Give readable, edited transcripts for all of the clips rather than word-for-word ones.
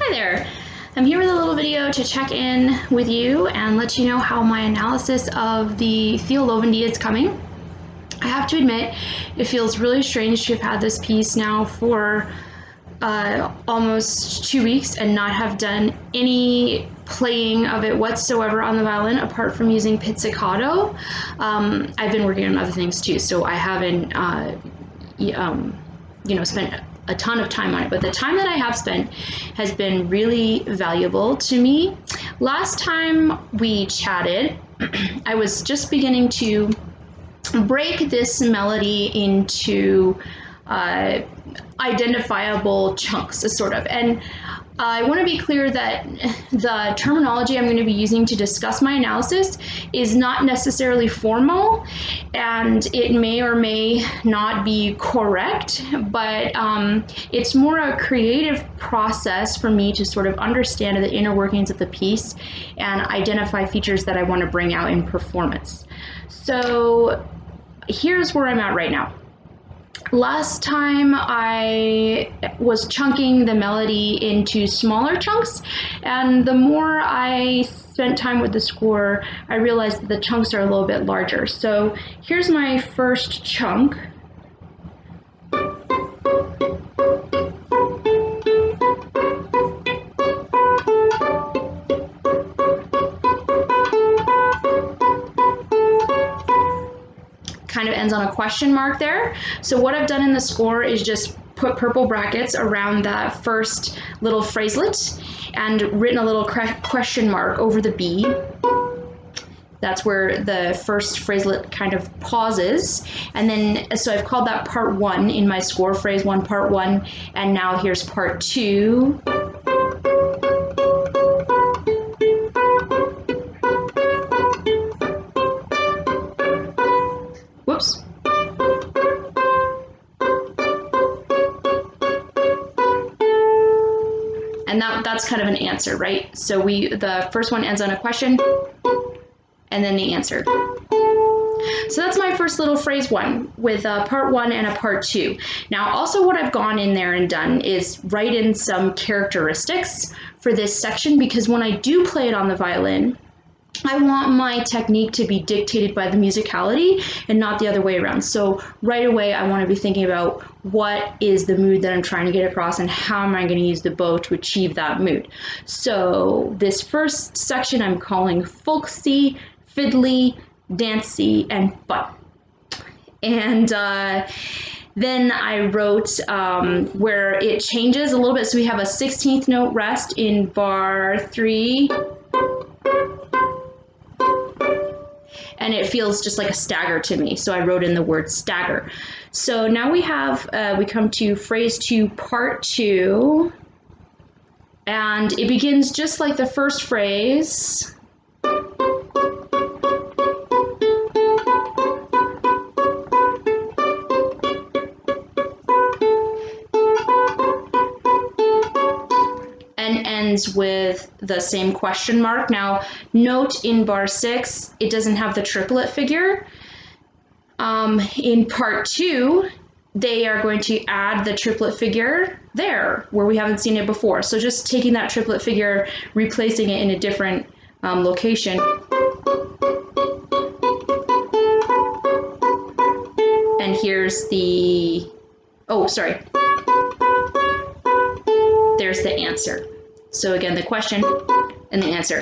Hi there. I'm here with a little video to check in with you and let you know how my analysis of the Theo Loevendie is coming. I have to admit, it feels really strange to have had this piece now for almost 2 weeks and not have done any playing of it whatsoever on the violin apart from using pizzicato. I've been working on other things too, so I haven't spent a ton of time on it, but the time that I have spent has been really valuable to me. Last time we chatted, I was just beginning to break this melody into identifiable chunks, sort of. And I want to be clear that the terminology I'm going to be using to discuss my analysis is not necessarily formal, and it may or may not be correct, but it's more a creative process for me to sort of understand the inner workings of the piece and identify features that I want to bring out in performance. So here's where I'm at right now. Last time I was chunking the melody into smaller chunks, and the more I spent time with the score, I realized that the chunks are a little bit larger. So here's my first chunk. Kind of ends on a question mark there. So what I've done in the score is just put purple brackets around that first little phraselet and written a little question mark over the B. That's where the first phraselet kind of pauses. And then, so I've called that part one in my score, phrase one, part one, and now here's part two. Whoops. And that's kind of an answer, right? So the first one ends on a question, and then the answer. So that's my first little phrase one with a part one and a part two. Now, also what I've gone in there and done is write in some characteristics for this section, because when I do play it on the violin, I want my technique to be dictated by the musicality and not the other way around. So right away, I want to be thinking about what is the mood that I'm trying to get across and how am I going to use the bow to achieve that mood. So this first section I'm calling folksy, fiddly, dancey, and fun. And then I wrote where it changes a little bit. So we have a 16th note rest in bar 3. And it feels just like a stagger to me, so I wrote in the word stagger. So now we have, we come to phrase 2, part 2, and it begins just like the first phrase. And ends with the same question mark. Now, note in bar 6, it doesn't have the triplet figure. In part 2, they are going to add the triplet figure there, where we haven't seen it before. So just taking that triplet figure, replacing it in a different location. And here's the, there's the answer. So again, the question and the answer.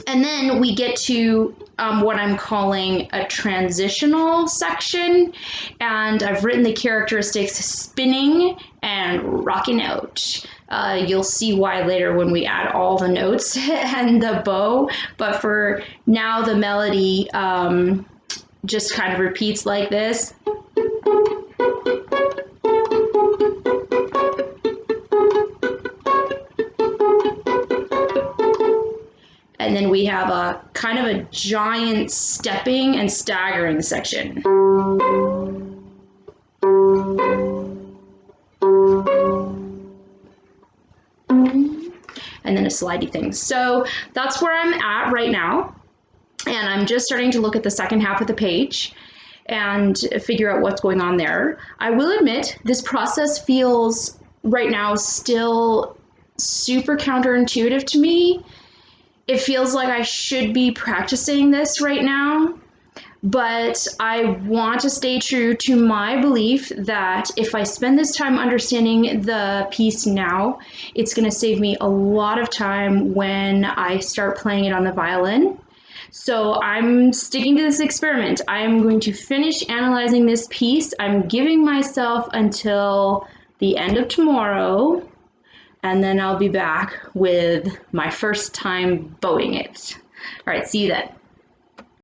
And then we get to what I'm calling a transitional section. And I've written the characteristics spinning and rocking out. You'll see why later when we add all the notes and the bow. But for now, the melody just kind of repeats like this. And then we have a kind of a giant stepping and staggering section. And then a slidey thing. So that's where I'm at right now. And I'm just starting to look at the second half of the page and figure out what's going on there. I will admit, this process feels right now still super counterintuitive to me. It feels like I should be practicing this right now, but I want to stay true to my belief that if I spend this time understanding the piece now, it's going to save me a lot of time when I start playing it on the violin. So I'm sticking to this experiment. I am going to finish analyzing this piece. I'm giving myself until the end of tomorrow, and then I'll be back with my first time bowing it. All right, see you then.